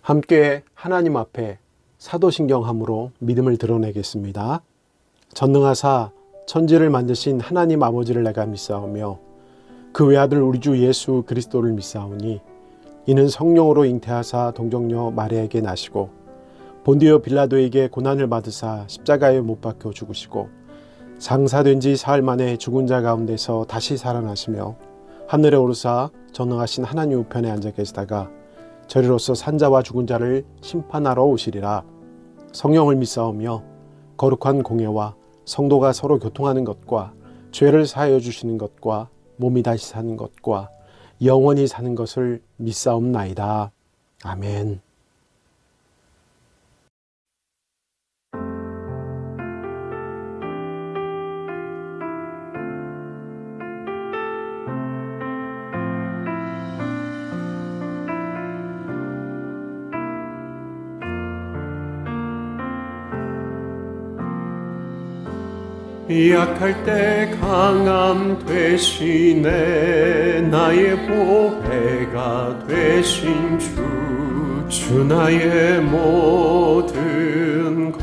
함께 하나님 앞에 사도신경함으로 믿음을 드러내겠습니다. 전능하사 천지를 만드신 하나님 아버지를 내가 믿사오며 그 외아들 우리 주 예수 그리스도를 믿사오니 이는 성령으로 잉태하사 동정녀 마리아에게 나시고 본디오 빌라도에게 고난을 받으사 십자가에 못 박혀 죽으시고 장사된 지 사흘 만에 죽은 자 가운데서 다시 살아나시며 하늘에 오르사 전능하신 하나님 우편에 앉아 계시다가 저리로서 산자와 죽은 자를 심판하러 오시리라. 성령을 믿사오며 거룩한 공예와 성도가 서로 교통하는 것과 죄를 사하여 주시는 것과 몸이 다시 사는 것과 영원히 사는 것을 믿사옵나이다. 아멘. 약할 때 강함 되시네 나의 보배가 되신 주 나의 모든 것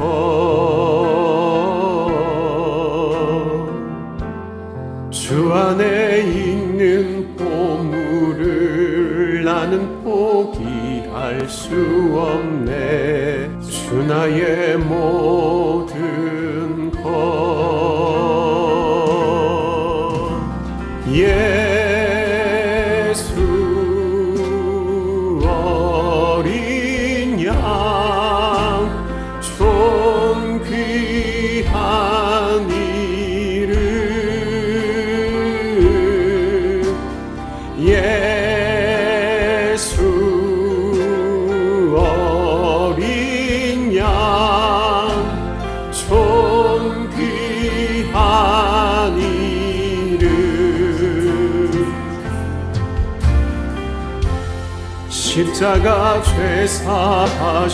주 안에 있는 보물을 나는 포기할 수 없네 주 나의 모든 것 예수 어린 양 좀 귀한 이름 예수 어린 양 좀 귀한 이름 십자가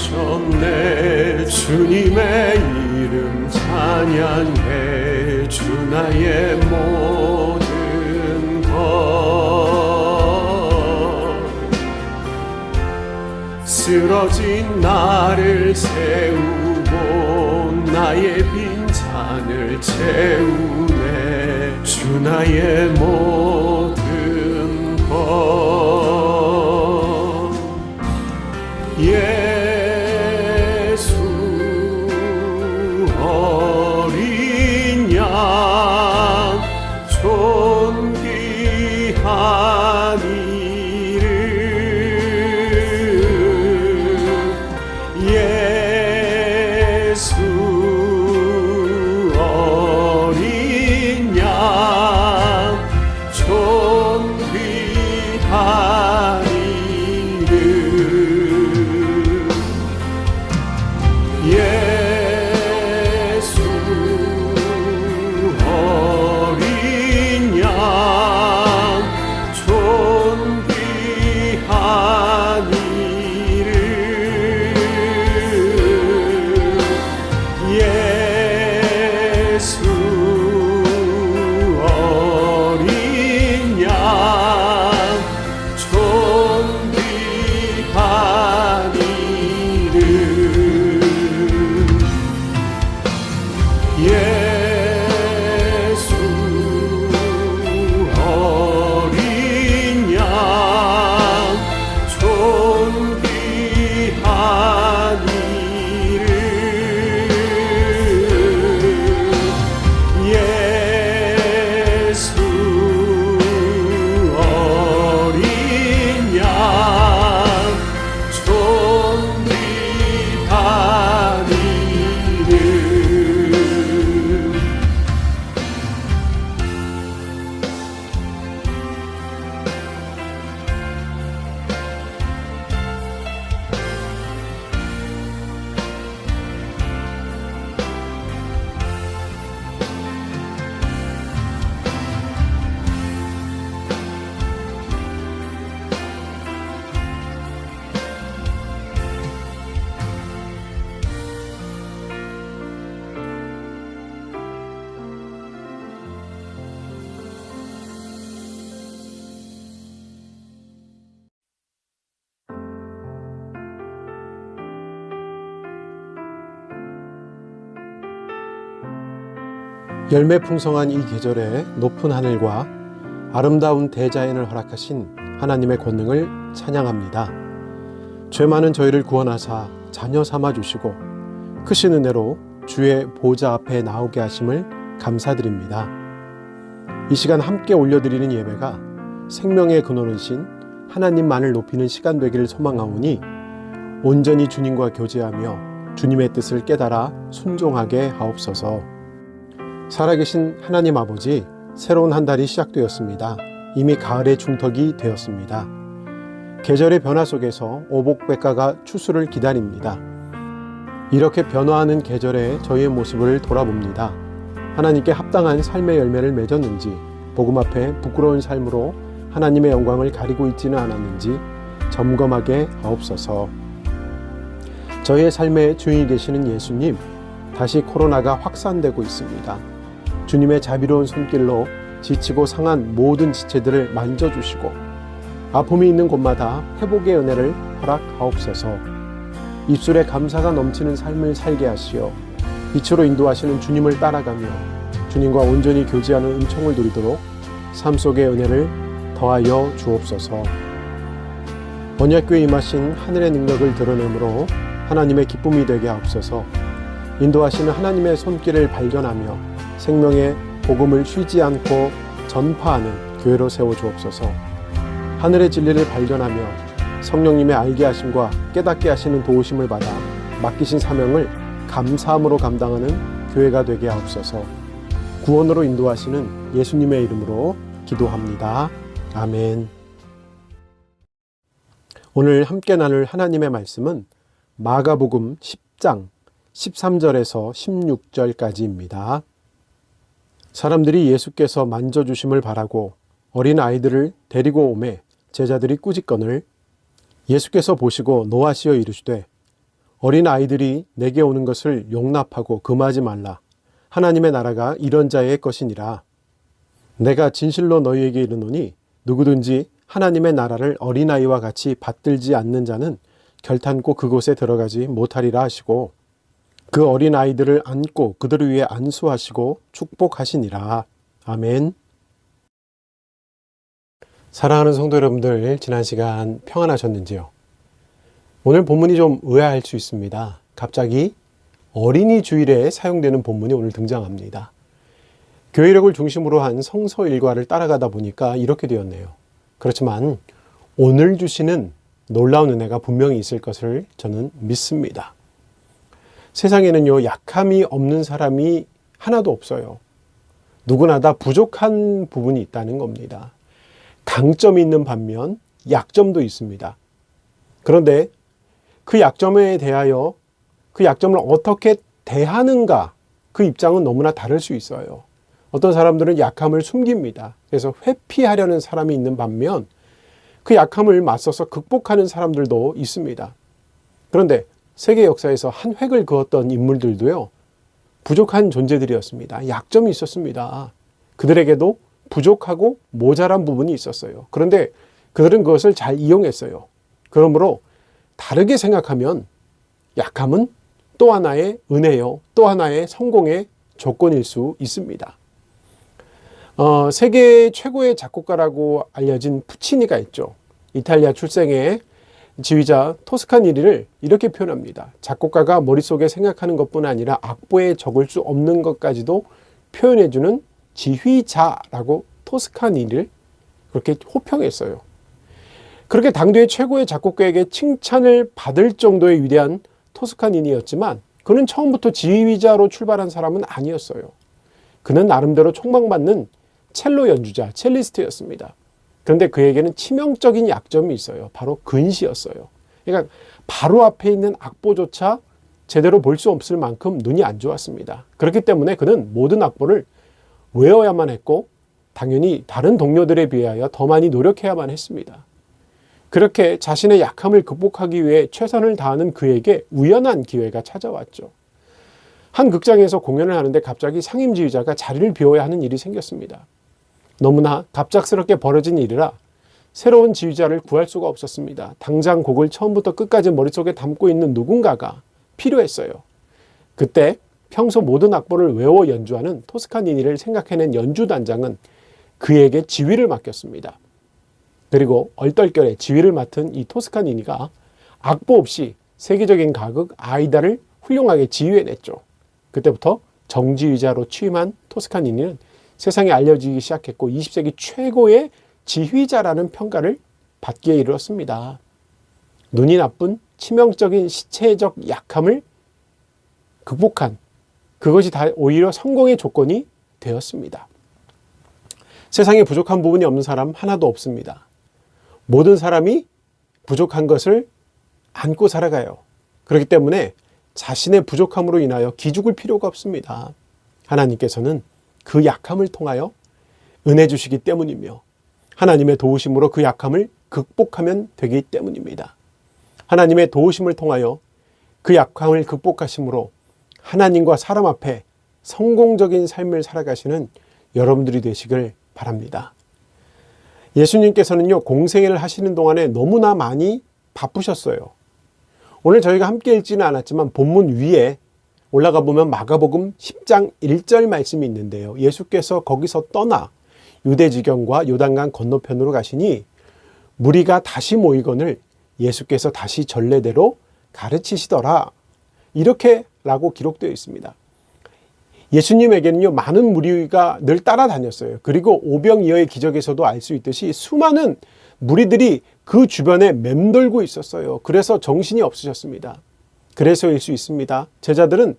죄사하셨네 주님의 이름 찬양해 주 나의 모든 것 쓰러진 나를 세우고 나의 빈잔을 채우네 주 나의 모든 것 예수 어린 양 존귀한 이름 예수 어린 양 존귀한 열매 풍성한 이 계절에 높은 하늘과 아름다운 대자연을 허락하신 하나님의 권능을 찬양합니다. 죄 많은 저희를 구원하사 자녀 삼아 주시고 크신 은혜로 주의 보좌 앞에 나오게 하심을 감사드립니다. 이 시간 함께 올려드리는 예배가 생명의 근원이신 하나님만을 높이는 시간 되기를 소망하오니 온전히 주님과 교제하며 주님의 뜻을 깨달아 순종하게 하옵소서. 살아계신 하나님 아버지, 새로운 한 달이 시작되었습니다. 이미 가을의 중턱이 되었습니다. 계절의 변화 속에서 오복백과가 추수를 기다립니다. 이렇게 변화하는 계절에 저희의 모습을 돌아봅니다. 하나님께 합당한 삶의 열매를 맺었는지, 복음 앞에 부끄러운 삶으로 하나님의 영광을 가리고 있지는 않았는지 점검하게 하옵소서. 저희의 삶의 주인이 되시는 예수님, 다시 코로나가 확산되고 있습니다. 주님의 자비로운 손길로 지치고 상한 모든 지체들을 만져주시고 아픔이 있는 곳마다 회복의 은혜를 허락하옵소서. 입술에 감사가 넘치는 삶을 살게 하시어 빛으로 인도하시는 주님을 따라가며 주님과 온전히 교제하는 은총을 누리도록 삶 속의 은혜를 더하여 주옵소서. 언약궤에 임하신 하늘의 능력을 드러내므로 하나님의 기쁨이 되게 하옵소서. 인도하시는 하나님의 손길을 발견하며 생명의 복음을 쉬지 않고 전파하는 교회로 세워주옵소서. 하늘의 진리를 발견하며 성령님의 알게 하심과 깨닫게 하시는 도우심을 받아 맡기신 사명을 감사함으로 감당하는 교회가 되게 하옵소서. 구원으로 인도하시는 예수님의 이름으로 기도합니다. 아멘. 오늘 함께 나눌 하나님의 말씀은 마가복음 10장 13절에서 16절까지입니다. 사람들이 예수께서 만져주심을 바라고 어린 아이들을 데리고 오매 제자들이 꾸짖거늘 예수께서 보시고 노하시어 이르시되 어린 아이들이 내게 오는 것을 용납하고 금하지 말라. 하나님의 나라가 이런 자의 것이니라. 내가 진실로 너희에게 이르노니 누구든지 하나님의 나라를 어린아이와 같이 받들지 않는 자는 결탄코 그곳에 들어가지 못하리라 하시고 그 어린 아이들을 안고 그들 위에 안수하시고 축복하시니라. 아멘. 사랑하는 성도 여러분들, 지난 시간 평안하셨는지요? 오늘 본문이 좀 의아할 수 있습니다. 갑자기 어린이 주일에 사용되는 본문이 오늘 등장합니다. 교회력을 중심으로 한 성서 일과를 따라가다 보니까 이렇게 되었네요. 그렇지만 오늘 주시는 놀라운 은혜가 분명히 있을 것을 저는 믿습니다. 세상에는요, 약함이 없는 사람이 하나도 없어요. 누구나 다 부족한 부분이 있다는 겁니다. 강점이 있는 반면 약점도 있습니다. 그런데 그 약점에 대하여 그 약점을 어떻게 대하는가, 그 입장은 너무나 다를 수 있어요. 어떤 사람들은 약함을 숨깁니다. 그래서 회피하려는 사람이 있는 반면 그 약함을 맞서서 극복하는 사람들도 있습니다. 그런데 세계 역사에서 한 획을 그었던 인물들도요, 부족한 존재들이었습니다. 약점이 있었습니다. 그들에게도 부족하고 모자란 부분이 있었어요. 그런데 그들은 그것을 잘 이용했어요. 그러므로 다르게 생각하면 약함은 또 하나의 은혜요, 또 하나의 성공의 조건일 수 있습니다. 세계 최고의 작곡가라고 알려진 푸치니가 있죠. 이탈리아 출생의 지휘자 토스카니를 이렇게 표현합니다. 작곡가가 머릿속에 생각하는 것뿐 아니라 악보에 적을 수 없는 것까지도 표현해주는 지휘자라고 토스카니를 그렇게 호평했어요. 그렇게 당대의 최고의 작곡가에게 칭찬을 받을 정도의 위대한 토스카니였지만 그는 처음부터 지휘자로 출발한 사람은 아니었어요. 그는 나름대로 촉망받는 첼로 연주자, 첼리스트였습니다. 그런데 그에게는 치명적인 약점이 있어요. 바로 근시였어요. 그러니까 바로 앞에 있는 악보조차 제대로 볼 수 없을 만큼 눈이 안 좋았습니다. 그렇기 때문에 그는 모든 악보를 외워야만 했고 당연히 다른 동료들에 비하여 더 많이 노력해야만 했습니다. 그렇게 자신의 약함을 극복하기 위해 최선을 다하는 그에게 우연한 기회가 찾아왔죠. 한 극장에서 공연을 하는데 갑자기 상임지휘자가 자리를 비워야 하는 일이 생겼습니다. 너무나 갑작스럽게 벌어진 일이라 새로운 지휘자를 구할 수가 없었습니다. 당장 곡을 처음부터 끝까지 머릿속에 담고 있는 누군가가 필요했어요. 그때 평소 모든 악보를 외워 연주하는 토스카니니를 생각해낸 연주단장은 그에게 지휘를 맡겼습니다. 그리고 얼떨결에 지휘를 맡은 이 토스카니니가 악보 없이 세계적인 가극 아이다를 훌륭하게 지휘해냈죠. 그때부터 정지휘자로 취임한 토스카니니는 세상에 알려지기 시작했고 20세기 최고의 지휘자라는 평가를 받기에 이르렀습니다. 눈이 나쁜 치명적인 시체적 약함을 극복한 그것이 다 오히려 성공의 조건이 되었습니다. 세상에 부족한 부분이 없는 사람 하나도 없습니다. 모든 사람이 부족한 것을 안고 살아가요. 그렇기 때문에 자신의 부족함으로 인하여 기죽을 필요가 없습니다. 하나님께서는 그 약함을 통하여 은혜 주시기 때문이며 하나님의 도우심으로 그 약함을 극복하면 되기 때문입니다. 하나님의 도우심을 통하여 그 약함을 극복하심으로 하나님과 사람 앞에 성공적인 삶을 살아가시는 여러분들이 되시길 바랍니다. 예수님께서는요, 공생애를 하시는 동안에 너무나 많이 바쁘셨어요. 오늘 저희가 함께 읽지는 않았지만 본문 위에 올라가 보면 마가복음 10장 1절 말씀이 있는데요. 예수께서 거기서 떠나 유대지경과 요단강 건너편으로 가시니 무리가 다시 모이거늘 예수께서 다시 전례대로 가르치시더라. 이렇게라고 기록되어 있습니다. 예수님에게는요, 많은 무리가 늘 따라다녔어요. 그리고 오병이어의 기적에서도 알 수 있듯이 수많은 무리들이 그 주변에 맴돌고 있었어요. 그래서 정신이 없으셨습니다. 그래서일 수 있습니다. 제자들은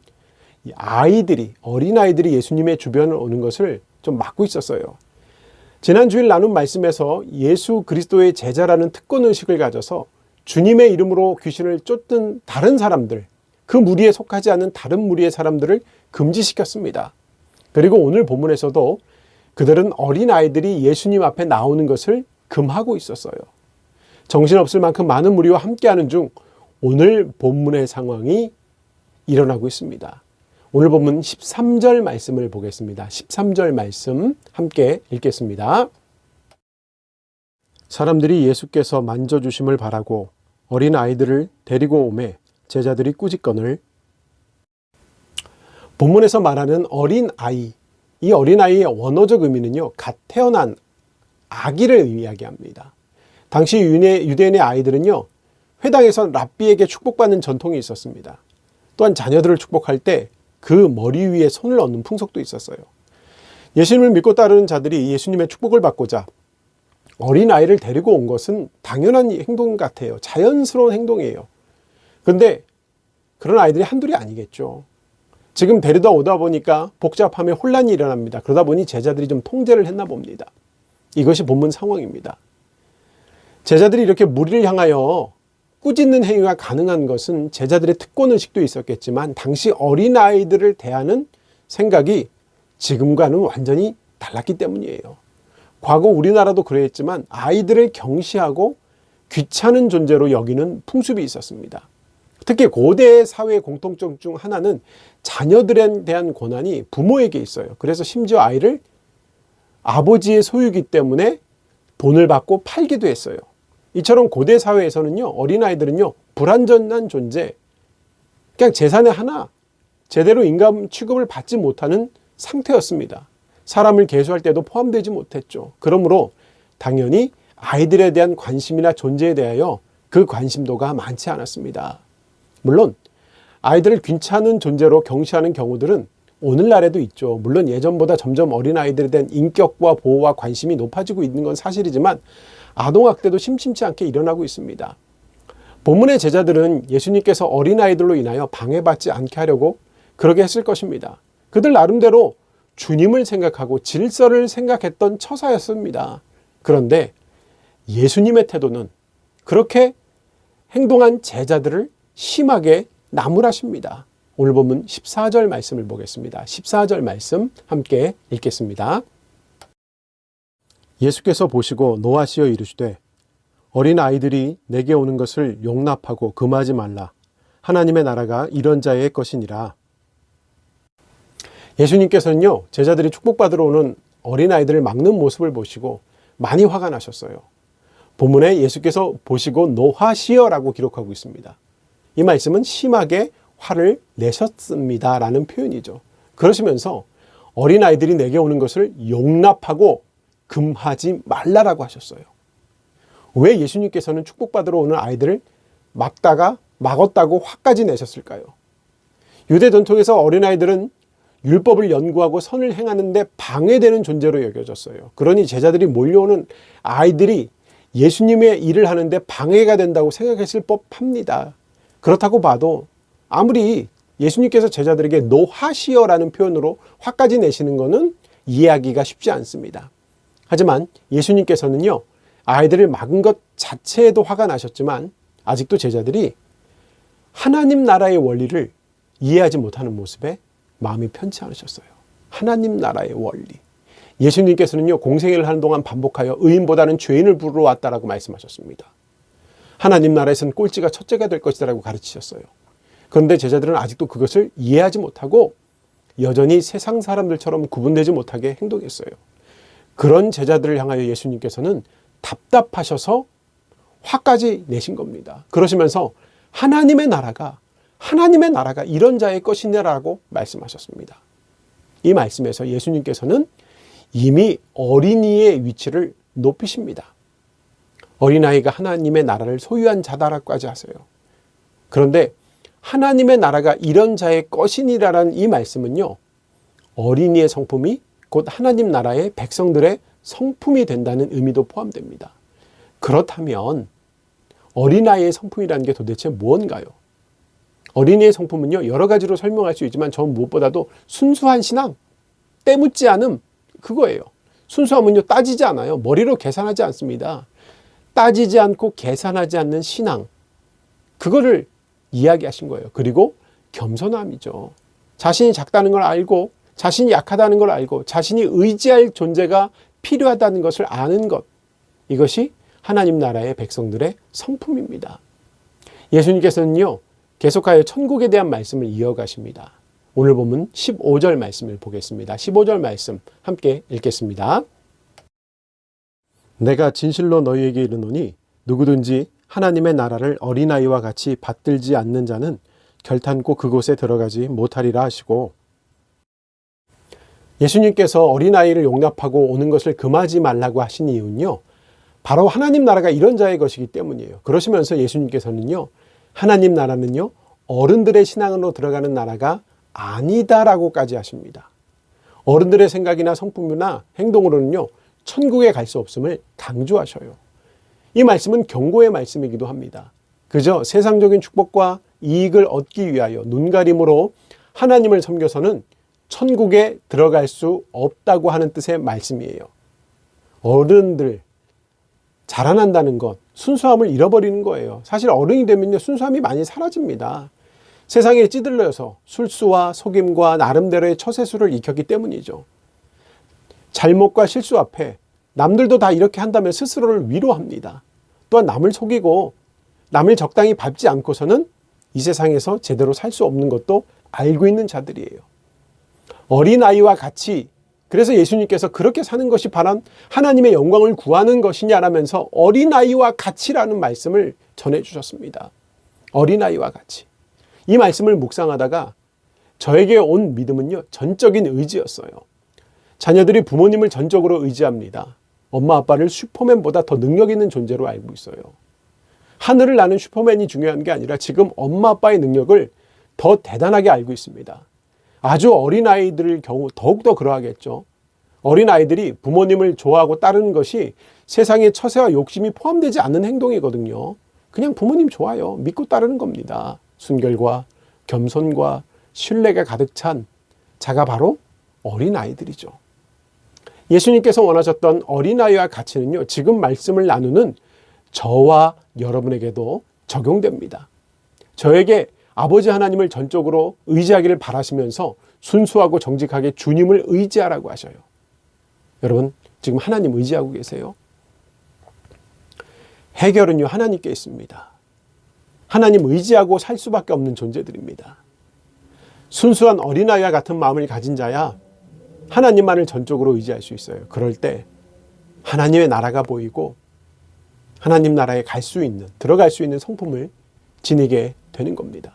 어린아이들이 예수님의 주변을 오는 것을 좀 막고 있었어요. 지난 주일 나눈 말씀에서 예수 그리스도의 제자라는 특권의식을 가져서 주님의 이름으로 귀신을 쫓던 다른 사람들, 그 무리에 속하지 않은 다른 무리의 사람들을 금지시켰습니다. 그리고 오늘 본문에서도 그들은 어린아이들이 예수님 앞에 나오는 것을 금하고 있었어요. 정신없을 만큼 많은 무리와 함께하는 중 오늘 본문의 상황이 일어나고 있습니다. 오늘 본문 13절 말씀을 보겠습니다. 13절 말씀 함께 읽겠습니다. 사람들이 예수께서 만져주심을 바라고 어린 아이들을 데리고 오매 제자들이 꾸짖거늘. 본문에서 말하는 어린 아이, 이 어린 아이의 원어적 의미는요, 갓 태어난 아기를 이야기합니다. 당시 유대인의 아이들은요, 회당에서 랍비에게 축복받는 전통이 있었습니다. 또한 자녀들을 축복할 때 그 머리 위에 손을 얹는 풍속도 있었어요. 예수님을 믿고 따르는 자들이 예수님의 축복을 받고자 어린아이를 데리고 온 것은 당연한 행동 같아요. 자연스러운 행동이에요. 그런데 그런 아이들이 한둘이 아니겠죠. 지금 데리다 오다 보니까 복잡함에 혼란이 일어납니다. 그러다 보니 제자들이 좀 통제를 했나 봅니다. 이것이 본문 상황입니다. 제자들이 이렇게 무리를 향하여 꾸짖는 행위가 가능한 것은 제자들의 특권의식도 있었겠지만 당시 어린아이들을 대하는 생각이 지금과는 완전히 달랐기 때문이에요. 과거 우리나라도 그랬지만 아이들을 경시하고 귀찮은 존재로 여기는 풍습이 있었습니다. 특히 고대 사회의 공통점 중 하나는 자녀들에 대한 권한이 부모에게 있어요. 그래서 심지어 아이를 아버지의 소유이기 때문에 돈을 받고 팔기도 했어요. 이처럼 고대 사회에서는요, 어린아이들은요, 불완전한 존재, 그냥 재산의 하나, 제대로 인감 취급을 받지 못하는 상태였습니다. 사람을 계수할 때도 포함되지 못했죠. 그러므로 당연히 아이들에 대한 관심이나 존재에 대하여 그 관심도가 많지 않았습니다. 물론 아이들을 귀찮은 존재로 경시하는 경우들은 오늘날에도 있죠. 물론 예전보다 점점 어린아이들에 대한 인격과 보호와 관심이 높아지고 있는 건 사실이지만 아동학대도 심심치 않게 일어나고 있습니다. 본문의 제자들은 예수님께서 어린아이들로 인하여 방해받지 않게 하려고 그러게 했을 것입니다. 그들 나름대로 주님을 생각하고 질서를 생각했던 처사였습니다. 그런데 예수님의 태도는 그렇게 행동한 제자들을 심하게 나무라십니다. 오늘 본문 14절 말씀을 보겠습니다. 14절 말씀 함께 읽겠습니다. 예수께서 보시고 노하시어 이르시되 어린 아이들이 내게 오는 것을 용납하고 금하지 말라. 하나님의 나라가 이런 자의 것이니라. 예수님께서는요, 제자들이 축복받으러 오는 어린아이들을 막는 모습을 보시고 많이 화가 나셨어요. 본문에 예수께서 보시고 노하시어라고 기록하고 있습니다. 이 말씀은 심하게 화를 내셨습니다 라는 표현이죠. 그러시면서 어린아이들이 내게 오는 것을 용납하고 금하지 말라라고 하셨어요. 왜 예수님께서는 축복받으러 오는 아이들을 막었다고 화까지 내셨을까요? 유대 전통에서 어린아이들은 율법을 연구하고 선을 행하는데 방해되는 존재로 여겨졌어요. 그러니 제자들이 몰려오는 아이들이 예수님의 일을 하는데 방해가 된다고 생각했을 법합니다. 그렇다고 봐도 아무리 예수님께서 제자들에게 노하시어라는 표현으로 화까지 내시는 것은 이해하기가 쉽지 않습니다. 하지만 예수님께서는요, 아이들을 막은 것 자체에도 화가 나셨지만 아직도 제자들이 하나님 나라의 원리를 이해하지 못하는 모습에 마음이 편치 않으셨어요. 하나님 나라의 원리. 예수님께서는요, 공생애를 하는 동안 반복하여 의인보다는 죄인을 부르러 왔다라고 말씀하셨습니다. 하나님 나라에서는 꼴찌가 첫째가 될 것이다라고 가르치셨어요. 그런데 제자들은 아직도 그것을 이해하지 못하고 여전히 세상 사람들처럼 구분되지 못하게 행동했어요. 그런 제자들을 향하여 예수님께서는 답답하셔서 화까지 내신 겁니다. 그러시면서 하나님의 나라가 이런 자의 것이냐라고 말씀하셨습니다. 이 말씀에서 예수님께서는 이미 어린이의 위치를 높이십니다. 어린아이가 하나님의 나라를 소유한 자다라고까지 하세요. 그런데 하나님의 나라가 이런 자의 것이니라는 이 말씀은요, 어린이의 성품이 곧 하나님 나라의 백성들의 성품이 된다는 의미도 포함됩니다. 그렇다면 어린아이의 성품이라는 게 도대체 무언가요? 어린이의 성품은요, 여러 가지로 설명할 수 있지만 전 무엇보다도 순수한 신앙, 때묻지 않음, 그거예요. 순수함은요, 따지지 않아요. 머리로 계산하지 않습니다. 따지지 않고 계산하지 않는 신앙, 그거를 이야기하신 거예요. 그리고 겸손함이죠. 자신이 작다는 걸 알고, 자신이 약하다는 걸 알고, 자신이 의지할 존재가 필요하다는 것을 아는 것, 이것이 하나님 나라의 백성들의 성품입니다. 예수님께서는요, 계속하여 천국에 대한 말씀을 이어가십니다. 오늘 본문 15절 말씀을 보겠습니다. 15절 말씀 함께 읽겠습니다. 내가 진실로 너희에게 이르노니 누구든지 하나님의 나라를 어린아이와 같이 받들지 않는 자는 결탄코 그곳에 들어가지 못하리라 하시고, 예수님께서 어린아이를 용납하고 오는 것을 금하지 말라고 하신 이유는요, 바로 하나님 나라가 이런 자의 것이기 때문이에요. 그러시면서 예수님께서는요, 하나님 나라는요, 어른들의 신앙으로 들어가는 나라가 아니다라고까지 하십니다. 어른들의 생각이나 성품이나 행동으로는요, 천국에 갈 수 없음을 강조하셔요. 이 말씀은 경고의 말씀이기도 합니다. 그저 세상적인 축복과 이익을 얻기 위하여 눈가림으로 하나님을 섬겨서는 천국에 들어갈 수 없다고 하는 뜻의 말씀이에요. 어른들 자라난다는 것, 순수함을 잃어버리는 거예요. 사실 어른이 되면요, 순수함이 많이 사라집니다. 세상에 찌들려서 술수와 속임과 나름대로의 처세술을 익혔기 때문이죠. 잘못과 실수 앞에 남들도 다 이렇게 한다면 스스로를 위로합니다. 또한 남을 속이고 남을 적당히 밟지 않고서는 이 세상에서 제대로 살 수 없는 것도 알고 있는 자들이에요. 어린아이와 같이, 그래서 예수님께서 그렇게 사는 것이 바란 하나님의 영광을 구하는 것이냐라면서 어린아이와 같이라는 말씀을 전해주셨습니다. 어린아이와 같이. 이 말씀을 묵상하다가 저에게 온 믿음은요, 전적인 의지였어요. 자녀들이 부모님을 전적으로 의지합니다. 엄마 아빠를 슈퍼맨보다 더 능력 있는 존재로 알고 있어요. 하늘을 나는 슈퍼맨이 중요한 게 아니라 지금 엄마 아빠의 능력을 더 대단하게 알고 있습니다. 아주 어린아이들의 경우 더욱더 그러하겠죠. 어린아이들이 부모님을 좋아하고 따르는 것이 세상의 처세와 욕심이 포함되지 않는 행동이거든요. 그냥 부모님 좋아요. 믿고 따르는 겁니다. 순결과 겸손과 신뢰가 가득 찬 자가 바로 어린아이들이죠. 예수님께서 원하셨던 어린아이와 가치는요, 지금 말씀을 나누는 저와 여러분에게도 적용됩니다. 저에게 아버지 하나님을 전적으로 의지하기를 바라시면서 순수하고 정직하게 주님을 의지하라고 하셔요. 여러분, 지금 하나님 의지하고 계세요? 해결은요, 하나님께 있습니다. 하나님 의지하고 살 수밖에 없는 존재들입니다. 순수한 어린아이와 같은 마음을 가진 자야 하나님만을 전적으로 의지할 수 있어요. 그럴 때 하나님의 나라가 보이고 하나님 나라에 갈 수 있는, 들어갈 수 있는 성품을 지니게 되는 겁니다.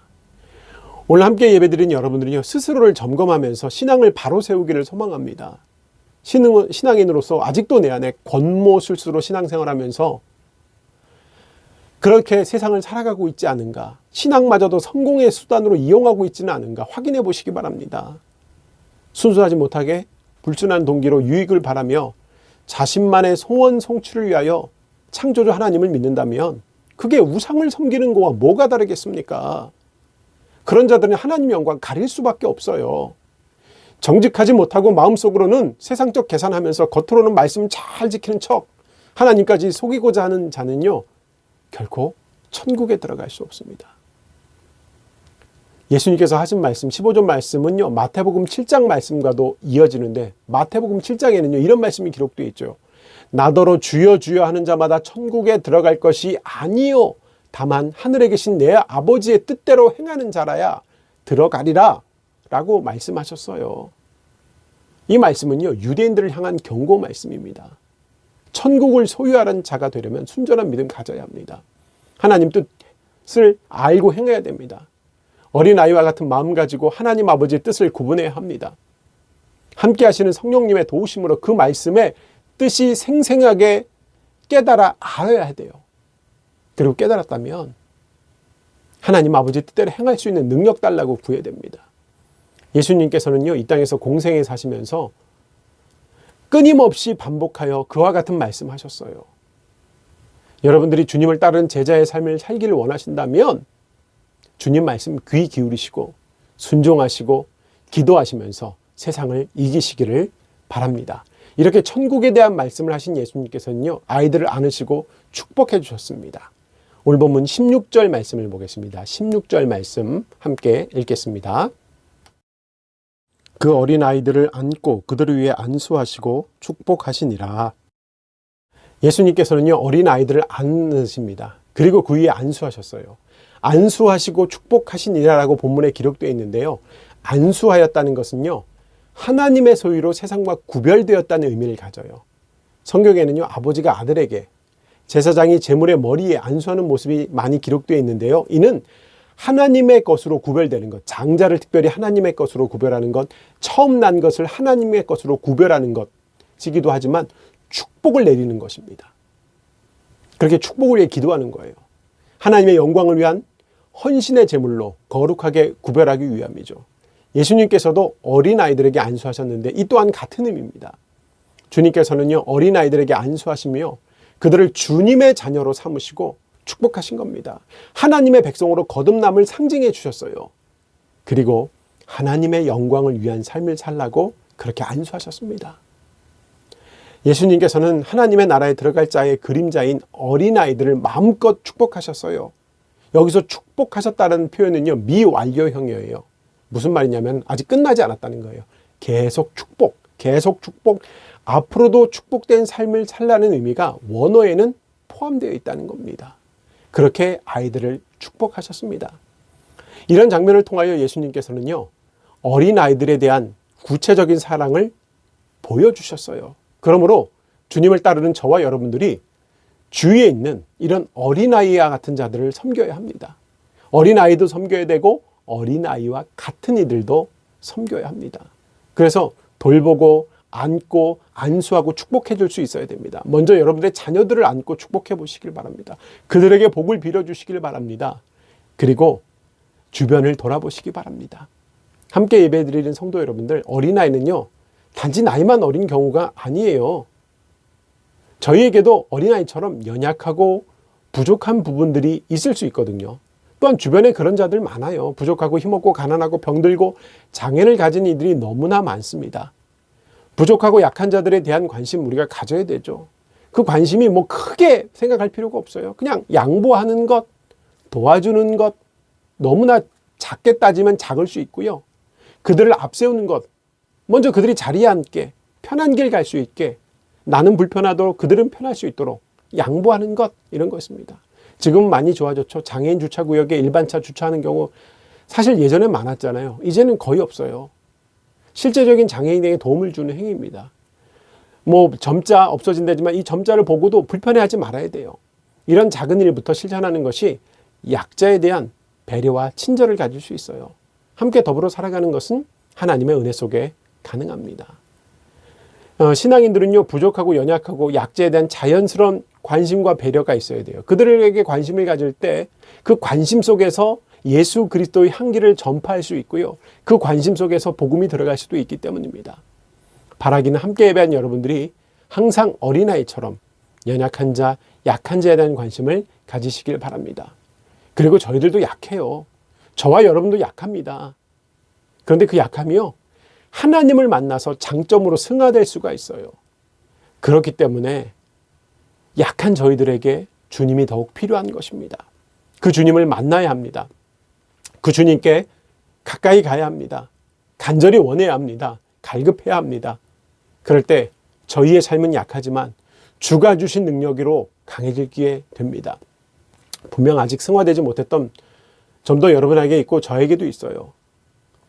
오늘 함께 예배드린 여러분들은요, 스스로를 점검하면서 신앙을 바로 세우기를 소망합니다. 신앙인으로서 아직도 내 안에 권모술수로 신앙생활하면서 그렇게 세상을 살아가고 있지 않은가, 신앙마저도 성공의 수단으로 이용하고 있지는 않은가 확인해 보시기 바랍니다. 순수하지 못하게 불순한 동기로 유익을 바라며 자신만의 소원 성취를 위하여 창조주 하나님을 믿는다면 그게 우상을 섬기는 거와 뭐가 다르겠습니까? 그런 자들은 하나님 영광 가릴 수밖에 없어요. 정직하지 못하고 마음속으로는 세상적 계산하면서 겉으로는 말씀 잘 지키는 척 하나님까지 속이고자 하는 자는요, 결코 천국에 들어갈 수 없습니다. 예수님께서 하신 말씀 15절 말씀은요, 마태복음 7장 말씀과도 이어지는데 마태복음 7장에는요 이런 말씀이 기록되어 있죠. 나더러 주여 주여 하는 자마다 천국에 들어갈 것이 아니요 다만 하늘에 계신 내 아버지의 뜻대로 행하는 자라야 들어가리라 라고 말씀하셨어요. 이 말씀은요, 유대인들을 향한 경고 말씀입니다. 천국을 소유하는 자가 되려면 순전한 믿음 가져야 합니다. 하나님 뜻을 알고 행해야 됩니다. 어린아이와 같은 마음 가지고 하나님 아버지의 뜻을 구분해야 합니다. 함께 하시는 성령님의 도우심으로 그 말씀의 뜻이 생생하게 깨달아 알아야 돼요. 그리고 깨달았다면 하나님 아버지 뜻대로 행할 수 있는 능력 달라고 구해야 됩니다. 예수님께서는요, 이 땅에서 공생에 사시면서 끊임없이 반복하여 그와 같은 말씀하셨어요. 여러분들이 주님을 따르는 제자의 삶을 살기를 원하신다면 주님 말씀 귀 기울이시고 순종하시고 기도하시면서 세상을 이기시기를 바랍니다. 이렇게 천국에 대한 말씀을 하신 예수님께서는요, 아이들을 안으시고 축복해 주셨습니다. 오늘 본문 16절 말씀을 보겠습니다. 16절 말씀 함께 읽겠습니다. 그 어린 아이들을 안고 그들을 위해 안수하시고 축복하시니라. 예수님께서는요, 어린 아이들을 안으십니다. 그리고 그 위에 안수하셨어요. 안수하시고 축복하시니라라고 본문에 기록되어 있는데요, 안수하였다는 것은요, 하나님의 소유로 세상과 구별되었다는 의미를 가져요. 성경에는요, 아버지가 아들에게, 제사장이 제물의 머리에 안수하는 모습이 많이 기록되어 있는데요, 이는 하나님의 것으로 구별되는 것, 장자를 특별히 하나님의 것으로 구별하는 것, 처음 난 것을 하나님의 것으로 구별하는 것이기도 하지만 축복을 내리는 것입니다. 그렇게 축복을 위해 기도하는 거예요. 하나님의 영광을 위한 헌신의 제물로 거룩하게 구별하기 위함이죠. 예수님께서도 어린아이들에게 안수하셨는데 이 또한 같은 의미입니다. 주님께서는요, 어린아이들에게 안수하시며 그들을 주님의 자녀로 삼으시고 축복하신 겁니다. 하나님의 백성으로 거듭남을 상징해 주셨어요. 그리고 하나님의 영광을 위한 삶을 살라고 그렇게 안수하셨습니다. 예수님께서는 하나님의 나라에 들어갈 자의 그림자인 어린아이들을 마음껏 축복하셨어요. 여기서 축복하셨다는 표현은요, 미완료형이에요. 무슨 말이냐면 아직 끝나지 않았다는 거예요. 계속 축복, 앞으로도 축복된 삶을 살라는 의미가 원어에는 포함되어 있다는 겁니다. 그렇게 아이들을 축복하셨습니다. 이런 장면을 통하여 예수님께서는요, 어린아이들에 대한 구체적인 사랑을 보여주셨어요. 그러므로 주님을 따르는 저와 여러분들이 주위에 있는 이런 어린아이와 같은 자들을 섬겨야 합니다. 어린아이도 섬겨야 되고 어린아이와 같은 이들도 섬겨야 합니다. 그래서 돌보고 안고 안수하고 축복해 줄 수 있어야 됩니다. 먼저 여러분들의 자녀들을 안고 축복해 보시길 바랍니다. 그들에게 복을 빌어주시길 바랍니다. 그리고 주변을 돌아보시기 바랍니다. 함께 예배드리는 성도 여러분들, 어린아이는요, 단지 나이만 어린 경우가 아니에요. 저희에게도 어린아이처럼 연약하고 부족한 부분들이 있을 수 있거든요. 또한 주변에 그런 자들 많아요. 부족하고 힘없고 가난하고 병들고 장애를 가진 이들이 너무나 많습니다. 부족하고 약한 자들에 대한 관심 우리가 가져야 되죠. 그 관심이 뭐 크게 생각할 필요가 없어요. 그냥 양보하는 것, 도와주는 것, 너무나 작게 따지면 작을 수 있고요. 그들을 앞세우는 것, 먼저 그들이 자리에 앉게, 편한 길 갈 수 있게, 나는 불편하도록 그들은 편할 수 있도록 양보하는 것, 이런 것입니다. 지금은 많이 좋아졌죠. 장애인 주차구역에 일반차 주차하는 경우 사실 예전에 많았잖아요. 이제는 거의 없어요. 실제적인 장애인에게 도움을 주는 행위입니다. 뭐 점자 없어진다지만 이 점자를 보고도 불편해하지 말아야 돼요. 이런 작은 일부터 실천하는 것이 약자에 대한 배려와 친절을 가질 수 있어요. 함께 더불어 살아가는 것은 하나님의 은혜 속에 가능합니다. 신앙인들은요, 부족하고 연약하고 약자에 대한 자연스러운 관심과 배려가 있어야 돼요. 그들에게 관심을 가질 때 그 관심 속에서 예수 그리스도의 향기를 전파할 수 있고요. 그 관심 속에서 복음이 들어갈 수도 있기 때문입니다. 바라기는 함께 예배한 여러분들이 항상 어린아이처럼 연약한 자, 약한 자에 대한 관심을 가지시길 바랍니다. 그리고 저희들도 약해요. 저와 여러분도 약합니다. 그런데 그 약함이요, 하나님을 만나서 장점으로 승화될 수가 있어요. 그렇기 때문에 약한 저희들에게 주님이 더욱 필요한 것입니다. 그 주님을 만나야 합니다. 그 주님께 가까이 가야 합니다. 간절히 원해야 합니다. 갈급해야 합니다. 그럴 때 저희의 삶은 약하지만 주가 주신 능력으로 강해지게 됩니다. 분명 아직 승화되지 못했던 점도 여러분에게 있고 저에게도 있어요.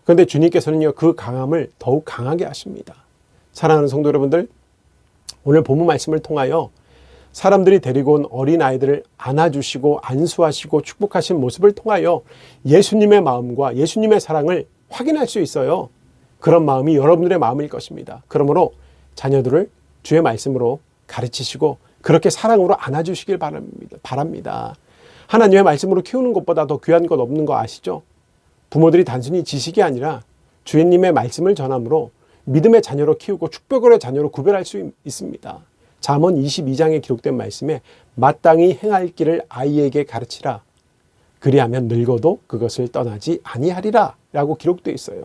그런데 주님께서는요, 그 강함을 더욱 강하게 하십니다. 사랑하는 성도 여러분들, 오늘 본문 말씀을 통하여 사람들이 데리고 온 어린아이들을 안아주시고 안수하시고 축복하신 모습을 통하여 예수님의 마음과 예수님의 사랑을 확인할 수 있어요. 그런 마음이 여러분들의 마음일 것입니다. 그러므로 자녀들을 주의 말씀으로 가르치시고 그렇게 사랑으로 안아주시길 바랍니다. 하나님의 말씀으로 키우는 것보다 더 귀한 것 없는 거 아시죠? 부모들이 단순히 지식이 아니라 주님의 말씀을 전함으로 믿음의 자녀로 키우고 축복의 자녀로 구별할 수 있습니다. 잠언 22장에 기록된 말씀에 마땅히 행할 길을 아이에게 가르치라. 그리하면 늙어도 그것을 떠나지 아니하리라 라고 기록되어 있어요.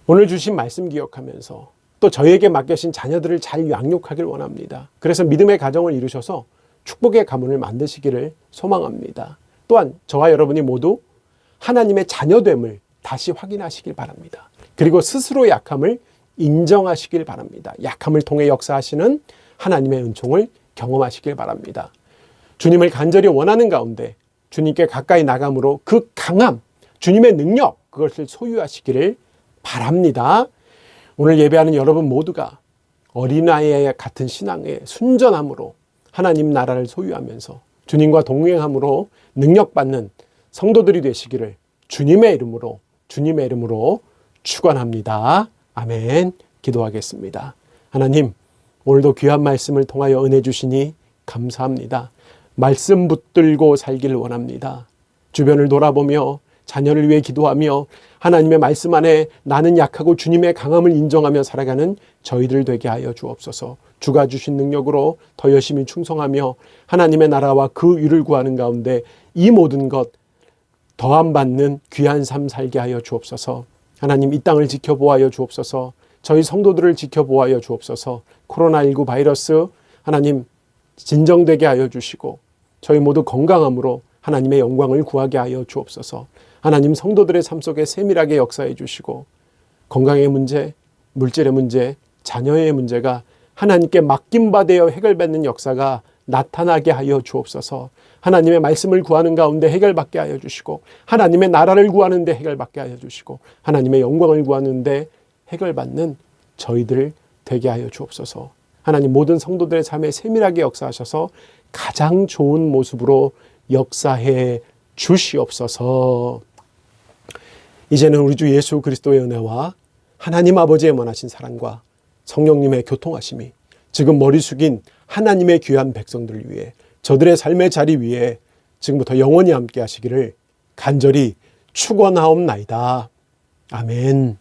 오늘 주신 말씀 기억하면서 또 저희에게 맡겨진 자녀들을 잘 양육하길 원합니다. 그래서 믿음의 가정을 이루셔서 축복의 가문을 만드시기를 소망합니다. 또한 저와 여러분이 모두 하나님의 자녀됨을 다시 확인하시길 바랍니다. 그리고 스스로의 약함을 인정하시길 바랍니다. 약함을 통해 역사하시는 하나님의 은총을 경험하시길 바랍니다. 주님을 간절히 원하는 가운데 주님께 가까이 나감으로 그 강함, 주님의 능력, 그것을 소유하시기를 바랍니다. 오늘 예배하는 여러분 모두가 어린아이와 같은 신앙의 순전함으로 하나님 나라를 소유하면서 주님과 동행함으로 능력받는 성도들이 되시기를 주님의 이름으로 축원합니다. 아멘. 기도하겠습니다. 하나님, 오늘도 귀한 말씀을 통하여 은혜 주시니 감사합니다. 말씀 붙들고 살기를 원합니다. 주변을 돌아보며 자녀를 위해 기도하며 하나님의 말씀 안에 나는 약하고 주님의 강함을 인정하며 살아가는 저희들 되게 하여 주옵소서. 주가 주신 능력으로 더 열심히 충성하며 하나님의 나라와 그 의를 구하는 가운데 이 모든 것 더함 받는 귀한 삶 살게 하여 주옵소서. 하나님, 이 땅을 지켜보아여 주옵소서. 저희 성도들을 지켜보아여 주옵소서. 코로나19 바이러스 하나님 진정되게 하여 주시고 저희 모두 건강함으로 하나님의 영광을 구하게 하여 주옵소서. 하나님, 성도들의 삶 속에 세밀하게 역사해 주시고 건강의 문제, 물질의 문제, 자녀의 문제가 하나님께 맡김받아 해결받는 역사가 나타나게 하여 주옵소서. 하나님의 말씀을 구하는 가운데 해결받게 하여 주시고 하나님의 나라를 구하는데 해결받게 하여 주시고 하나님의 영광을 구하는데 해결받는 저희들 되게 하여 주옵소서. 하나님, 모든 성도들의 삶에 세밀하게 역사하셔서 가장 좋은 모습으로 역사해 주시옵소서. 이제는 우리 주 예수 그리스도의 은혜와 하나님 아버지의 원하신 사랑과 성령님의 교통하심이 지금 머리 숙인 하나님의 귀한 백성들을 위해 저들의 삶의 자리 위에 지금부터 영원히 함께 하시기를 간절히 축원하옵나이다. 아멘.